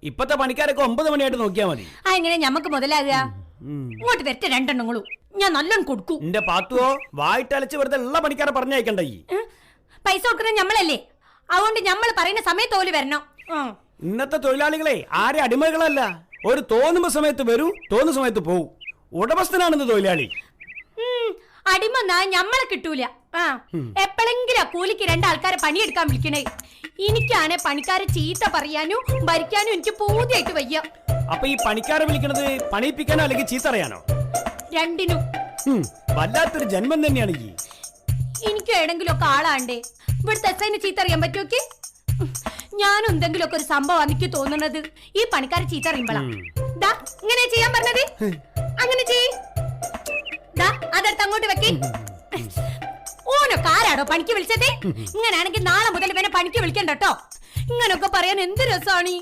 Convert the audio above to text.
ഇപ്പത്തെ പണിക്കാരൊക്കെ 9 മണിയായിട്ട് നോക്കിയാ മതി. ആ എങ്ങനെ ഞമ്മക്ക് മുതലാകുക? ഇങ്ങോട്ട് വരട്ടെ രണ്ടെണ്ണങ്ങളും, ഞാൻ നല്ലോണം കൊടുക്കൂ. എന്റെ പാത്തുവോ വായിട്ടലച്ച് വെറുതെ ഉള്ള പണിക്കാരെ പറഞ്ഞയക്കണ്ട. ഈ പൈസ കൊടുക്കുന്നത് ഞമ്മളല്ലേ, അതുകൊണ്ട് ഞമ്മള് പറയുന്ന സമയത്ത് ഓല് വരണം. ഇന്നത്തെ തൊഴിലാളികളെ ആരെ അടിമകളല്ല. ഒരു തോന്നുമ്പോ സമയത്ത് വരൂ, തോന്നുന്ന സമയത്ത് പോവും. ഉടമസ്ഥനാണെന്ന് തൊഴിലാളി. അടിമ ഞമ്മളെ കിട്ടൂല. എപ്പോഴെങ്കിലും കൂലിക്ക് 2 ആൾക്കാരെ പണിയെടുക്കാൻ വിളിക്കണേ. എനിക്കാണ് പണിക്കാരെ ചീത്ത പറയാനും ഭരിക്കാനും എനിക്ക് പൂതിയായിട്ട് വയ്യ. അപ്പൊ ഈ പണിക്കാരെ വിളിക്കണത് പണിയിപ്പിക്കാനോ അല്ലെങ്കിൽ ചീത്ത അറിയാനോ? രണ്ടിനും. വല്ലാത്തൊരു ജന്മം തന്നെയാണ് ഈ. എനിക്ക് ഏടെങ്കിലും ഒക്കെ ആളാണ്ടേ. ഇവിടുത്തെ എസ്ഐനെ ചീത്ത അറിയാൻ പറ്റുമൊക്കെ? ഞാനും എന്തെങ്കിലും ഒക്കെ ഒരു സംഭവം എനിക്ക് തോന്നുന്നത് ഈ പണിക്കാരെ ചീത്ത അറിയുമ്പോഴാ. ഇങ്ങനെ ചെയ്യാൻ പറഞ്ഞത്, അങ്ങനെ ചെയ്. അതെടുത്ത് അങ്ങോട്ട് വെക്കേ. ഓനൊക്കെ ആരാടോ പണിക്ക് വിളിച്ചത്? ഇങ്ങനെയാണെങ്കിൽ നാളെ മുതൽ ഇവനെ പണിക്ക് വിളിക്കണ്ട കേട്ടോ. ഇങ്ങനൊക്കെ പറയാൻ എന്ത് രസാണ്.